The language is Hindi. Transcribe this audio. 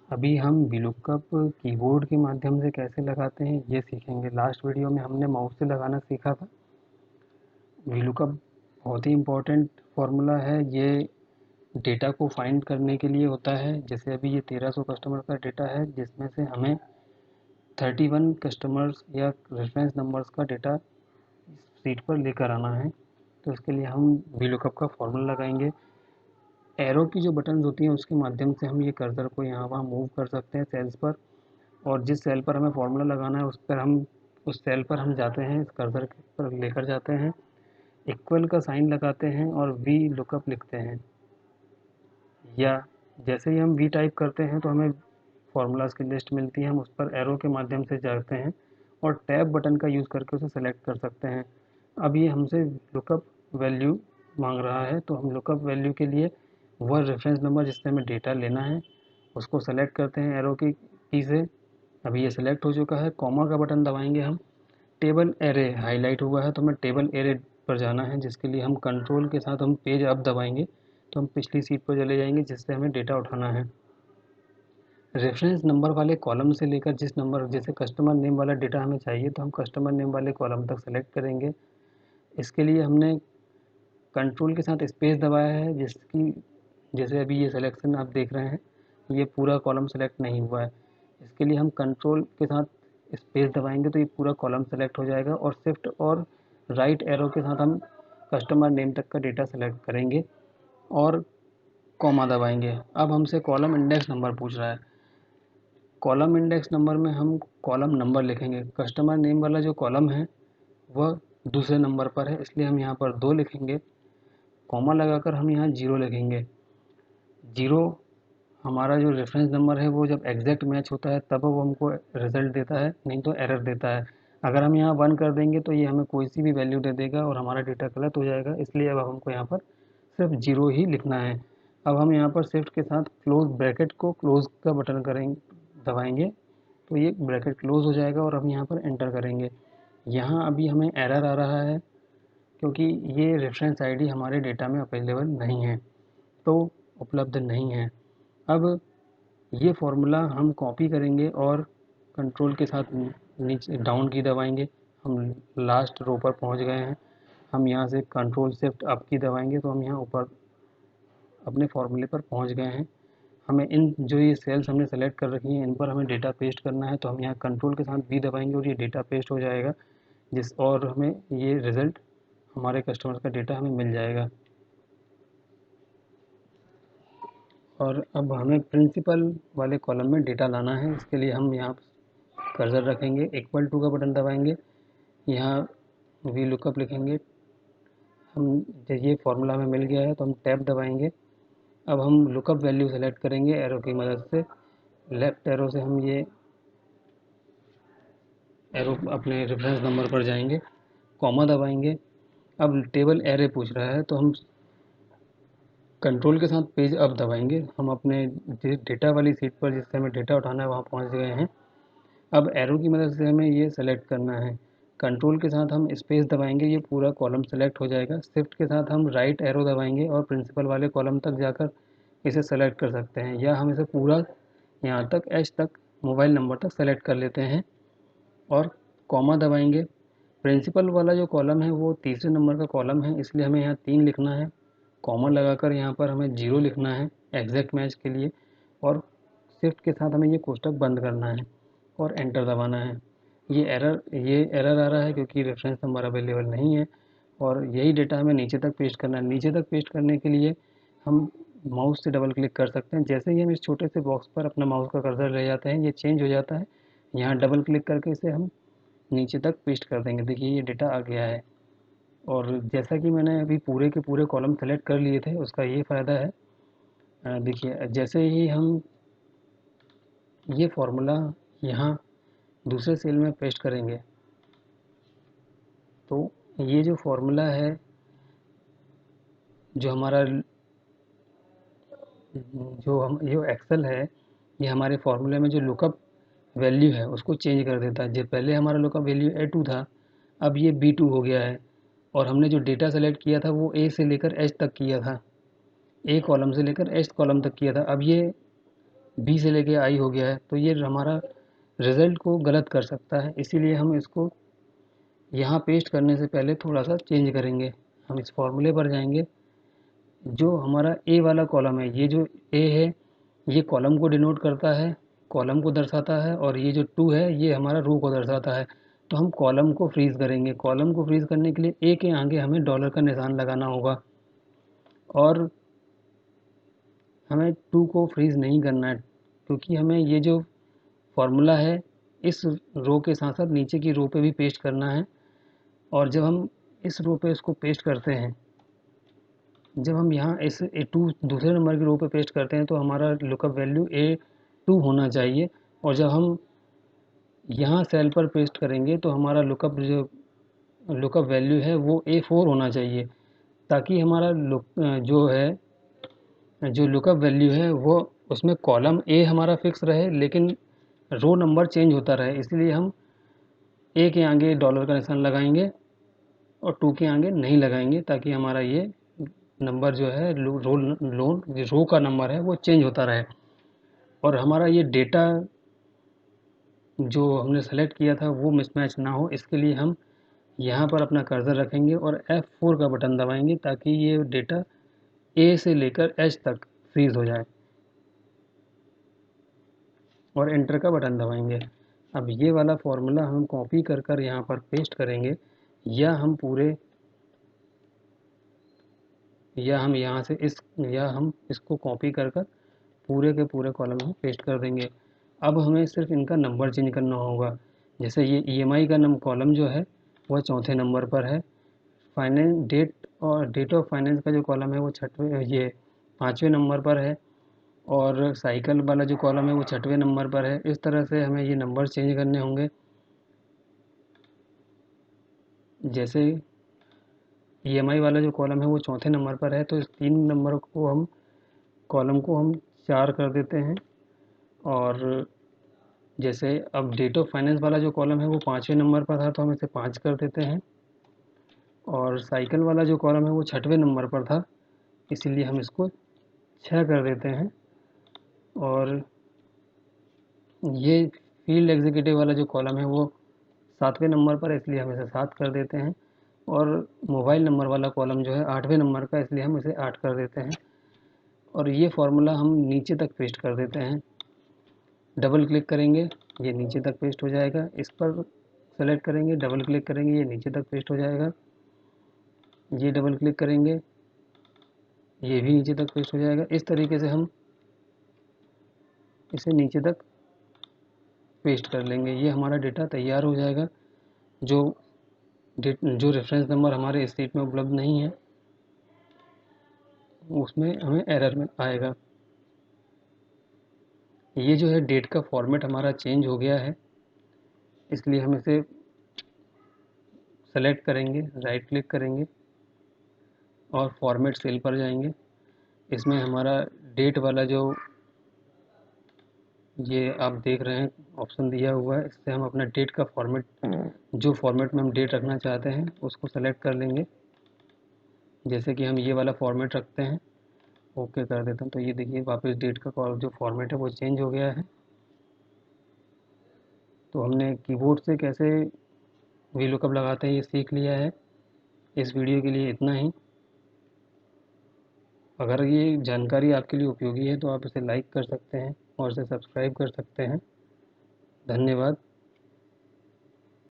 अभी हम VLOOKUP कीबोर्ड के माध्यम से कैसे लगाते हैं ये सीखेंगे। लास्ट वीडियो में हमने माउस से लगाना सीखा था। VLOOKUP बहुत ही इम्पोर्टेंट फार्मूला है। ये डेटा को फाइंड करने के लिए होता है। जैसे अभी ये 1300 कस्टमर का डेटा है, जिसमें से हमें 31 कस्टमर्स या रेफरेंस नंबर्स का डेटा शीट पर लेकर आना है। तो इसके लिए हम VLOOKUP का फार्मूला लगाएंगे। एरो की जो बटन्स होती हैं उसके माध्यम से हम ये कर्सर को यहाँ वहाँ मूव कर सकते हैं सेल्स पर, और जिस सेल पर हमें फार्मूला लगाना है उस सेल पर हम जाते हैं, इस कर्सर पर लेकर जाते हैं, इक्वल का साइन लगाते हैं और VLOOKUP लिखते हैं। या जैसे ही हम वी टाइप करते हैं तो हमें फार्मूलाज की लिस्ट मिलती है। हम उस पर एरो के माध्यम से जाते हैं और टैब बटन का यूज़ करके उसे सेलेक्ट कर सकते हैं। अब ये हमसे लुकअप वैल्यू मांग रहा है, तो हम लुकअप वैल्यू के लिए वह रेफरेंस नंबर जिससे हमें डेटा लेना है उसको सेलेक्ट करते हैं एरो की से। अभी ये सेलेक्ट हो चुका है। कॉमा का बटन दबाएंगे हम। टेबल एरे हाईलाइट हुआ है तो हमें टेबल एरे पर जाना है, जिसके लिए हम कंट्रोल के साथ हम पेज अप दबाएंगे तो हम पिछली सीट पर चले जाएंगे जिससे हमें डेटा उठाना है। रेफरेंस नंबर वाले कॉलम से लेकर जिस नंबर, जैसे कस्टमर नेम वाला डेटा हमें चाहिए तो हम कस्टमर नेम वाले कॉलम तक सेलेक्ट करेंगे। इसके लिए हमने कंट्रोल के साथ स्पेस दबाया है, जिसकी जैसे अभी ये सिलेक्शन आप देख रहे हैं, ये पूरा कॉलम सेलेक्ट नहीं हुआ है। इसके लिए हम कंट्रोल के साथ स्पेस दबाएंगे तो ये पूरा कॉलम सेलेक्ट हो जाएगा, और शिफ्ट और राइट एरो के साथ हम कस्टमर नेम तक का डेटा सेलेक्ट करेंगे और कॉमा दबाएंगे। अब हमसे कॉलम इंडेक्स नंबर पूछ रहा है। कॉलम इंडेक्स नंबर में हम कॉलम नंबर लिखेंगे। कस्टमर नेम वाला जो कॉलम है वह दूसरे नंबर पर है, इसलिए हम यहाँ पर 2 लिखेंगे। कॉमा लगाकर हम यहाँ 0 लिखेंगे। 0 हमारा जो रेफरेंस नंबर है वो जब एग्जैक्ट मैच होता है तब वो हमको रिजल्ट देता है, नहीं तो एरर देता है। अगर हम यहाँ 1 कर देंगे तो ये हमें कोई सी भी वैल्यू दे देगा और हमारा डेटा गलत हो जाएगा। इसलिए अब हमको यहाँ पर सिर्फ 0 ही लिखना है। अब हम यहाँ पर शिफ्ट के साथ क्लोज ब्रैकेट को क्लोज का बटन करेंगे, दबाएंगे तो ये ब्रैकेट क्लोज हो जाएगा और हम यहाँ पर एंटर करेंगे। यहाँ अभी हमें एरर आ रहा है क्योंकि ये रेफरेंस आईडी हमारे डेटा में अवेलेबल नहीं है, तो उपलब्ध नहीं है। अब ये फार्मूला हम कॉपी करेंगे और कंट्रोल के साथ नीचे डाउन की दबाएंगे। हम लास्ट रो पर पहुंच गए हैं। हम यहाँ से कंट्रोल शिफ्ट अप की दबाएंगे तो हम यहाँ ऊपर अपने फार्मूले पर पहुंच गए हैं। हमें इन जो ये सेल्स हमने सेलेक्ट कर रखी हैं इन पर हमें डेटा पेस्ट करना है, तो हम यहाँ कंट्रोल के साथ वी दबाएंगे और ये डेटा पेस्ट हो जाएगा, और हमें ये रिज़ल्ट हमारे कस्टमर का डेटा हमें मिल जाएगा। और अब हमें प्रिंसिपल वाले कॉलम में डेटा लाना है। इसके लिए हम यहाँ कर्सर रखेंगे, इक्वल टू का बटन दबाएंगे, यहाँ वी लुकअप लिखेंगे। हम जब ये फार्मूला हमें मिल गया है तो हम टैब दबाएंगे। अब हम लुकअप वैल्यू सेलेक्ट करेंगे एरो की मदद से। लेफ्ट एरो से हम ये एरो अपने रेफरेंस नंबर पर जाएंगे, कॉमा दबाएंगे। अब टेबल एरे पूछ रहा है तो हम कंट्रोल के साथ पेज अप दबाएंगे। हम अपने डेटा वाली सीट पर जिससे हमें डेटा उठाना है वहाँ पहुँच गए हैं। अब एरो की मदद से हमें ये सेलेक्ट करना है। कंट्रोल के साथ हम स्पेस दबाएंगे, ये पूरा कॉलम सेलेक्ट हो जाएगा। शिफ्ट के साथ हम राइट एरो दबाएंगे और प्रिंसिपल वाले कॉलम तक जाकर इसे सेलेक्ट कर सकते हैं, या हम इसे पूरा यहाँ तक एच तक मोबाइल नंबर तक सेलेक्ट कर लेते हैं और कॉमा दबाएंगे। प्रिंसिपल वाला जो कॉलम है वो तीसरे नंबर का कॉलम है, इसलिए हमें यहाँ 3 लिखना है। कॉमा लगाकर यहाँ पर हमें 0 लिखना है एग्जैक्ट मैच के लिए, और शिफ्ट के साथ हमें ये कोष्टक बंद करना है और एंटर दबाना है। ये एरर आ रहा है क्योंकि रेफरेंस नंबर अवेलेबल नहीं है, और यही डेटा हमें नीचे तक पेस्ट करना है। नीचे तक पेस्ट करने के लिए हम माउस से डबल क्लिक कर सकते हैं। जैसे ही हम इस छोटे से बॉक्स पर अपना माउस का कर्सर ले जाते हैं ये चेंज हो जाता है। यहाँ डबल क्लिक करके इसे हम नीचे तक पेस्ट कर देंगे। देखिए ये डेटा आ गया है। और जैसा कि मैंने अभी पूरे के पूरे कॉलम सेलेक्ट कर लिए थे, उसका ये फ़ायदा है, देखिए जैसे ही हम ये फार्मूला यहाँ दूसरे सेल में पेस्ट करेंगे तो ये जो फार्मूला है, जो हमारा जो एक्सेल है, ये हमारे फार्मूले में जो लुकअप वैल्यू है उसको चेंज कर देता है। जब पहले हमारा लुकअप वैल्यू A2 था, अब ये B2 हो गया है। और हमने जो डेटा सेलेक्ट किया था वो A से लेकर H तक किया था, ए कॉलम से लेकर एच कॉलम तक किया था। अब ये बी से लेके आई हो गया है, तो ये हमारा रिज़ल्ट को गलत कर सकता है। इसीलिए हम इसको यहाँ पेस्ट करने से पहले थोड़ा सा चेंज करेंगे। हम इस फॉर्मूले पर जाएंगे, जो हमारा ए वाला कॉलम है, ये जो ए है ये कॉलम को डिनोट करता है, कॉलम को दर्शाता है, और ये जो 2 है ये हमारा रो को दर्शाता है। तो हम कॉलम को फ्रीज़ करेंगे। कॉलम को फ्रीज़ करने के लिए ए के आगे हमें डॉलर का निशान लगाना होगा, और हमें 2 को फ्रीज़ नहीं करना है, क्योंकि हमें ये जो फार्मूला है इस रो के साथ साथ नीचे की रो पे भी पेस्ट करना है। और जब हम इस रो पे इसको पेस्ट करते हैं, जब हम यहाँ इस A2 दूसरे नंबर की रो पे पेस्ट करते हैं, तो हमारा लुकअप वैल्यू A2 होना चाहिए। और जब हम यहाँ सेल पर पेस्ट करेंगे तो हमारा लुकअप वैल्यू है वो A4 होना चाहिए, ताकि हमारा जो है जो लुकअप वैल्यू है वो उसमें कॉलम ए हमारा फिक्स रहे, लेकिन रो नंबर चेंज होता रहे। इसलिए हम ए के आगे डॉलर का निशान लगाएंगे और 2 के आगे नहीं लगाएंगे, ताकि हमारा ये नंबर जो है रो का नंबर है वो चेंज होता रहे, और हमारा ये डेटा जो हमने सेलेक्ट किया था वो मिसमैच ना हो। इसके लिए हम यहाँ पर अपना कर्सर रखेंगे और F4 का बटन दबाएंगे, ताकि ये डेटा ए से लेकर एच तक फ्रीज हो जाए, और एंटर का बटन दबाएंगे। अब ये वाला फॉर्मूला हम कॉपी कर कर यहाँ पर पेस्ट करेंगे, या हम पूरे या हम यहाँ से या हम इसको कॉपी कर कर पूरे के पूरे कॉलम में पेस्ट कर देंगे। अब हमें सिर्फ इनका नंबर चेंज करना होगा। जैसे ये ईएमआई का कॉलम जो है वह चौथे नंबर पर है, फाइनेंस डेट ऑफ फाइनेंस का जो कॉलम है वो ये 5वें नंबर पर है, और साइकिल वाला जो कॉलम है वो 6वें नंबर पर है। इस तरह से हमें ये नंबर चेंज करने होंगे। जैसे ईएमआई वाला जो कॉलम है वो चौथे नंबर पर है, तो इस 3 नंबर को हम कॉलम को हम 4 कर देते हैं। और जैसे अब डेट ऑफ फाइनेंस वाला जो कॉलम है वो 5वें नंबर पर था, तो हम इसे 5 कर देते हैं। और साइकिल वाला जो कॉलम है वो 6वें नंबर पर था, इसीलिए हम इसको 6 कर देते हैं। और ये फील्ड एग्जीक्यूटिव वाला जो कॉलम है वो 7वें नंबर पर है, इसलिए हम इसे 7 कर देते हैं। और मोबाइल नंबर वाला कॉलम जो है 8वें नंबर का, इसलिए हम इसे 8 कर देते हैं। और ये फार्मूला हम नीचे तक पेस्ट कर देते हैं। डबल क्लिक करेंगे, ये नीचे तक पेस्ट हो जाएगा। इस पर सेलेक्ट करेंगे, डबल क्लिक करेंगे, ये नीचे तक पेस्ट हो जाएगा। ये डबल क्लिक करेंगे, ये भी नीचे तक पेस्ट हो जाएगा। इस तरीके से हम इसे नीचे तक पेस्ट कर लेंगे। ये हमारा डेटा तैयार हो जाएगा। जो जो रेफरेंस नंबर हमारे इस शीट में उपलब्ध नहीं है उसमें हमें एरर में आएगा। ये जो है डेट का फॉर्मेट हमारा चेंज हो गया है, इसलिए हम इसे सेलेक्ट करेंगे, राइट क्लिक करेंगे और फॉर्मेट सेल पर जाएंगे। इसमें हमारा डेट वाला जो ये आप देख रहे हैं ऑप्शन दिया हुआ है, इससे हम अपना डेट का फॉर्मेट, जो फॉर्मेट में हम डेट रखना चाहते हैं उसको सेलेक्ट कर लेंगे। जैसे कि हम ये वाला फॉर्मेट रखते हैं, ओके कर देता हूँ, तो ये देखिए वापस डेट का जो फॉर्मेट है वो चेंज हो गया है। तो हमने कीबोर्ड से कैसे वीलुकअप लगाते हैं ये सीख लिया है। इस वीडियो के लिए इतना ही। अगर ये जानकारी आपके लिए उपयोगी है तो आप इसे लाइक कर सकते हैं और इसे सब्सक्राइब कर सकते हैं। धन्यवाद।